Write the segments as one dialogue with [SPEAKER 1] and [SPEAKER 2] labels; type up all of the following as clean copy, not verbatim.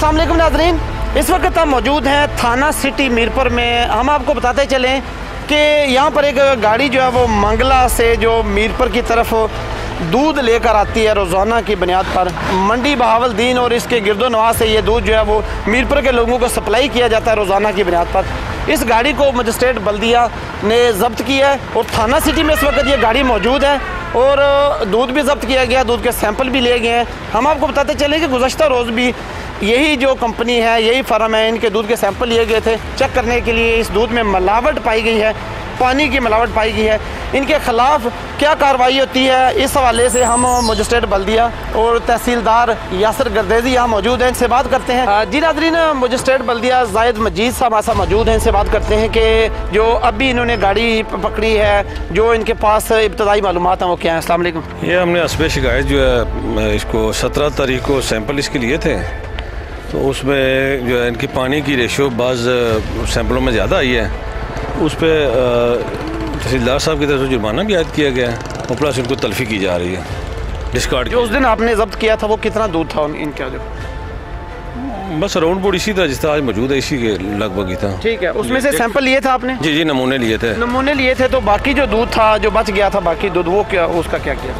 [SPEAKER 1] अस्सलाम वालेकुम नाज़रीन, इस वक्त हम मौजूद हैं थाना सिटी मीरपुर में। हम आपको बताते चलें कि यहाँ पर एक गाड़ी जो है वो मंगला से जो मीरपुर की तरफ दूध लेकर आती है रोज़ाना की बुनियाद पर। मंडी बहावलदीन और इसके गिरदोनवा से ये दूध जो है वो मीरपुर के लोगों को सप्लाई किया जाता है रोज़ाना की बुनियाद पर। इस गाड़ी को मजिस्ट्रेट बल्दिया ने ज़ब्त किया है और थाना सिटी में इस वक्त ये गाड़ी मौजूद है और दूध भी ज़ब्त किया गया, दूध के सैंपल भी लिए गए हैं। हम आपको बताते चलें कि गुज़श्ता रोज़ भी यही जो कंपनी है, यही फर्म है, इनके दूध के सैंपल लिए गए थे चेक करने के लिए। इस दूध में मिलावट पाई गई है, पानी की मिलावट पाई गई है। इनके ख़िलाफ़ क्या कार्रवाई होती है, इस हवाले से हम मजिस्ट्रेट बल्दिया और तहसीलदार यासर गर्देजी यहाँ मौजूद हैं, इनसे बात करते हैं। जी नाज़रीन, मजिस्ट्रेट बल्दिया जाहिद मजीद साहब ऐसा मौजूद हैं, इनसे बात करते हैं कि जो अभी इन्होंने गाड़ी पकड़ी है, जो इनके पास इब्तदाई मालूमात हैं वो क्या है। अस्सलाम वालेकुम।
[SPEAKER 2] ये हमने असबे शिकायत जो है इसको 17 तारीख को सैंपल इसके लिए थे, तो उसमें जो है इनकी पानी की रेशो बाज़ सैंपलों में ज़्यादा आई है। उस पर तहसीलदार साहब की तरफ से जुर्माना भी आयद किया गया है और प्लस इनको तल्फी की जा रही है डिस्कार्ड।
[SPEAKER 1] जो उस दिन आपने जब्त किया था वो कितना दूध था इनका? जो
[SPEAKER 2] बस राउंड बोर्ड इसी तरह जिस तरह आज मौजूद है इसी के लगभग ही था।
[SPEAKER 1] ठीक है, उसमें से सैंपल लिए थे आपने?
[SPEAKER 2] जी, नमूने लिए थे।
[SPEAKER 1] नमूने लिए थे, तो बाकी जो दूध था जो बच गया था, बाकी दूध वो क्या, उसका क्या किया?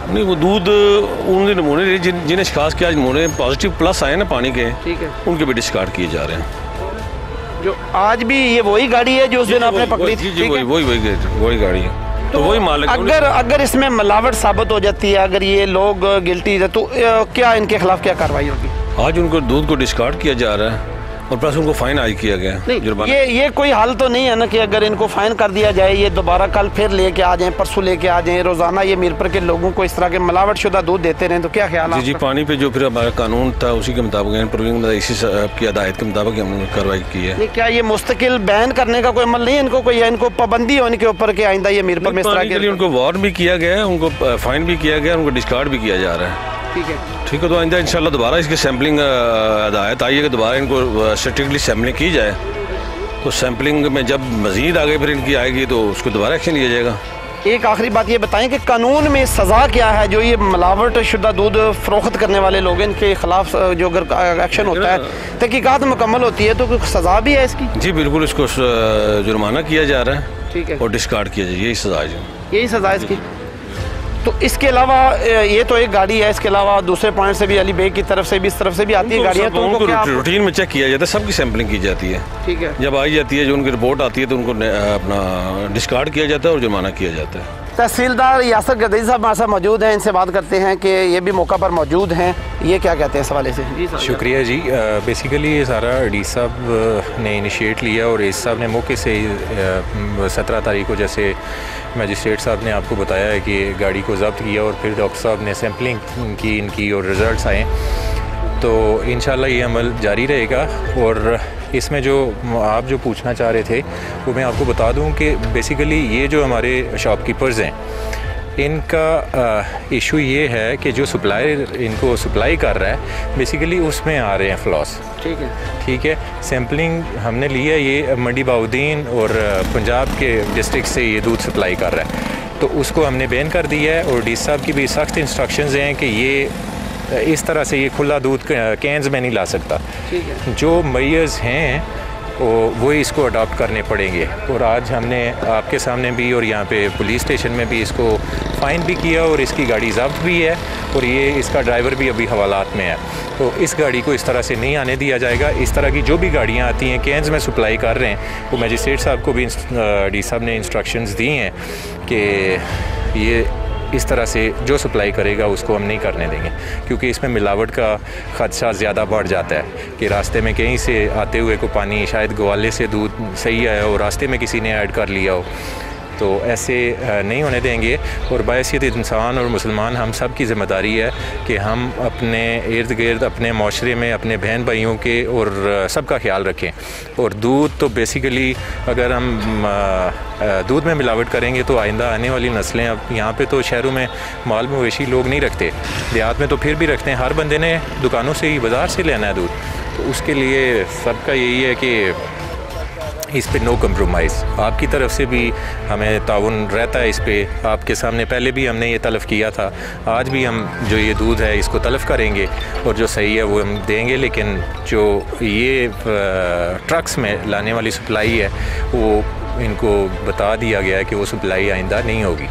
[SPEAKER 2] नहीं, वो दूध उनके नमूने लिए जिन्हें शिकायत के आज नमूने पॉजिटिव प्लस आए ना पानी के,
[SPEAKER 1] ठीक है,
[SPEAKER 2] उनके भी डिस्कार्ड किए जा रहे हैं।
[SPEAKER 1] जो आज भी ये वही गाड़ी है जो उस दिन आपने पकड़ी थी?
[SPEAKER 2] जी, वही गाड़ी है, तो वही मालिक।
[SPEAKER 1] अगर इसमें मिलावट साबित हो जाती है, अगर ये लोग गिल्टी है, तो क्या इनके खिलाफ क्या कार्रवाई होगी?
[SPEAKER 2] आज उनको दूध को डिस्कार्ड किया जा रहा है और प्लस उनको फाइन आज किया गया।
[SPEAKER 1] नहीं, ये कोई हाल तो नहीं है ना कि अगर इनको फाइन कर दिया जाए, ये दोबारा कल फिर लेके आ जाएं, परसों लेके आ जाएं, रोजाना ये मीरपुर के लोगों को इस तरह के मिलावट शुदा दूध देते रहें, तो क्या ख्याल है?
[SPEAKER 2] जी, पानी पे जो फिर हमारा कानून था उसी के मुताबिक, इसी की हदायत के मुताबिक हमने कार्रवाई की है।
[SPEAKER 1] क्या ये मुस्तकिल बैन करने का कोई अमल नहीं है इनको, कोई इनको पाबंदी होने के ऊपर के आइंदा ये मीरपुर में इस तरह के?
[SPEAKER 2] उनको वार्न भी किया गया है, उनको फाइन भी किया गया, उनको डिस्कार्ड भी किया जा रहा है। ठीक है, तो आइंदा इंशाल्लाह दोबारा इसकी सैम्पलिंग हदायत आई है कि दोबारा इनको स्ट्रिक्टली सैम्पलिंग की जाए। तो सैम्पलिंग में जब मज़ीद आगे फिर इनकी आएगी तो उसको दोबारा एक्शन लिया जाएगा।
[SPEAKER 1] एक आखिरी बात ये बताएं कि कानून में सज़ा क्या है जो ये मिलावट शुदा दूध फ़रोख्त करने वाले लोग, इनके ख़िलाफ़ जो अगर एक्शन होता है, तहकीकात मुकम्मल होती है, तो कोई सज़ा भी है इसकी?
[SPEAKER 2] जी बिल्कुल, इसको जुर्माना किया जा रहा है,
[SPEAKER 1] ठीक है,
[SPEAKER 2] और डिस्कार्ड किया जाए, यही सज़ा है।
[SPEAKER 1] यही सज़ा है इसकी। तो इसके अलावा ये तो एक गाड़ी है, इसके अलावा दूसरे पॉइंट से भी अली बेग की तरफ से भी इस तरफ से भी आती है गाड़ियाँ, तो उनको
[SPEAKER 2] रूटीन में चेक किया जाता है, सबकी सैम्पलिंग की जाती है।
[SPEAKER 1] ठीक है, जब
[SPEAKER 2] आई जाती है, जो उनकी रिपोर्ट आती है तो उनको अपना डिस्कार्ड किया जाता है और जुर्माना किया जाता है।
[SPEAKER 1] तहसीलदार यासर गर्देजी साहब हमारे साथ मौजूद हैं, इनसे बात करते हैं कि ये भी मौका पर मौजूद हैं, ये क्या कहते हैं इस हवाले से? जी
[SPEAKER 3] शुक्रिया जी। बेसिकली ये सारा डी साहब ने इनिशिएट लिया और इस साहब ने मौके से 17 तारीख को, जैसे मजिस्ट्रेट साहब ने आपको बताया है कि गाड़ी को ज़ब्त किया और फिर डॉक्टर साहब ने सैम्पलिंग की इनकी और रिज़ल्ट आए, तो इंशाल्लाह ये अमल जारी रहेगा। और इसमें जो आप जो पूछना चाह रहे थे वो मैं आपको बता दूं कि बेसिकली ये जो हमारे शॉपकीपर्स हैं, इनका इशू ये है कि जो सप्लायर इनको सप्लाई कर रहा है बेसिकली उसमें आ रहे हैं फ्लॉस। ठीक है, सैम्पलिंग हमने लिया, ये मंडी बहावलदीन और पंजाब के डिस्ट्रिक्ट से ये दूध सप्लाई कर रहा है, तो उसको हमने बैन कर दिया है। और डी साहब की भी सख्त इंस्ट्रक्शंस हैं कि ये इस तरह से ये खुला दूध कैंस में नहीं ला सकता। जो मैयर्स हैं वो इसको अडॉप्ट करने पड़ेंगे। और आज हमने आपके सामने भी और यहाँ पे पुलिस स्टेशन में भी इसको फ़ाइन भी किया और इसकी गाड़ी ज़ब्त भी है और ये इसका ड्राइवर भी अभी हवालात में है। तो इस गाड़ी को इस तरह से नहीं आने दिया जाएगा। इस तरह की जो भी गाड़ियाँ आती हैं कैंस में सप्लाई कर रहे हैं, वो मजिस्ट्रेट साहब को भी डी साहब ने इंस्ट्रक्शंस दी हैं कि ये इस तरह से जो सप्लाई करेगा उसको हम नहीं करने देंगे, क्योंकि इसमें मिलावट का ख़दशा ज़्यादा बढ़ जाता है कि रास्ते में कहीं से आते हुए को पानी शायद ग्वाले से दूध सही आया हो, रास्ते में किसी ने ऐड कर लिया हो, तो ऐसे नहीं होने देंगे। और बायसियत इंसान और मुसलमान हम सब की ज़िम्मेदारी है कि हम अपने इर्द गिर्द, अपने माशरे में, अपने बहन भाइयों के और सबका ख्याल रखें। और दूध तो बेसिकली अगर हम दूध में मिलावट करेंगे तो आइंदा आने वाली नस्लें, अब यहाँ पे तो शहरों में माल मवेशी लोग नहीं रखते, देहात में तो फिर भी रखते हैं, हर बंदे ने दुकानों से ही, बाज़ार से लेना है दूध, तो उसके लिए सबका यही है कि इस पे नो कंप्रोमाइज़। आपकी तरफ से भी हमें ताउन रहता है इस पे। आपके सामने पहले भी हमने ये तलब किया था, आज भी हम जो ये दूध है इसको तलब करेंगे और जो सही है वो हम देंगे। लेकिन जो ये ट्रक्स में लाने वाली सप्लाई है वो इनको बता दिया गया है कि वो सप्लाई आइंदा नहीं होगी।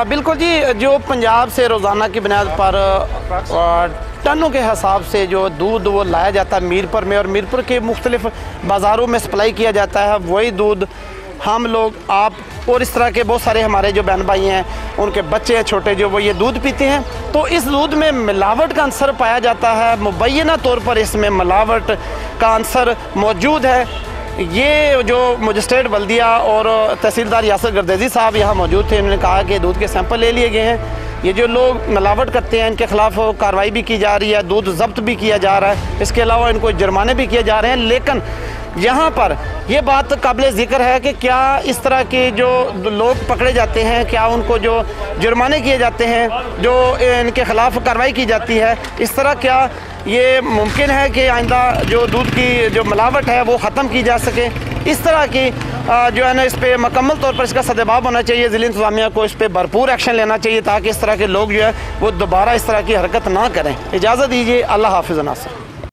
[SPEAKER 1] बिल्कुल जी, जो पंजाब से रोज़ाना की बुनियाद पर टनों के हिसाब से जो दूध वो लाया जाता है मीरपुर में और मीरपुर के मुख्तलिफ बाज़ारों में सप्लाई किया जाता है, वही दूध हम लोग, आप और इस तरह के बहुत सारे हमारे जो बहन भाई हैं, उनके बच्चे हैं छोटे, जो वो ये दूध पीते हैं। तो इस दूध में मिलावट का अंसर पाया जाता है, मुबैना तौर पर इसमें मिलावट का अंसर मौजूद है। ये जो मजिस्ट्रेट बल्दिया और तहसीलदार यासर गर्देजी साहब यहाँ मौजूद थे, उन्होंने कहा कि दूध के सैंपल ले लिए गए हैं। ये जो लोग मिलावट करते हैं इनके ख़िलाफ़ कार्रवाई भी की जा रही है, दूध जब्त भी किया जा रहा है, इसके अलावा इनको जुर्माने भी किए जा रहे हैं। लेकिन यहाँ पर यह बात काबिल ज़िक्र है कि क्या इस तरह के जो लोग पकड़े जाते हैं, क्या उनको जो जुर्माने किए जाते हैं, जो इनके ख़िलाफ़ कार्रवाई की जाती है, इस तरह क्या ये मुमकिन है कि आइंदा जो दूध की जो मिलावट है वो ख़त्म की जा सके? इस तरह की जो है ना, इस पर मुकम्मल तौर पर इसका सद्भाव होना चाहिए। ज़िला इंतज़ामिया को इस पर भरपूर एक्शन लेना चाहिए ताकि इस तरह के लोग जो है वो दोबारा इस तरह की हरकत ना करें। इजाज़त दीजिए, अल्लाह हाफ़िज़ नासिर।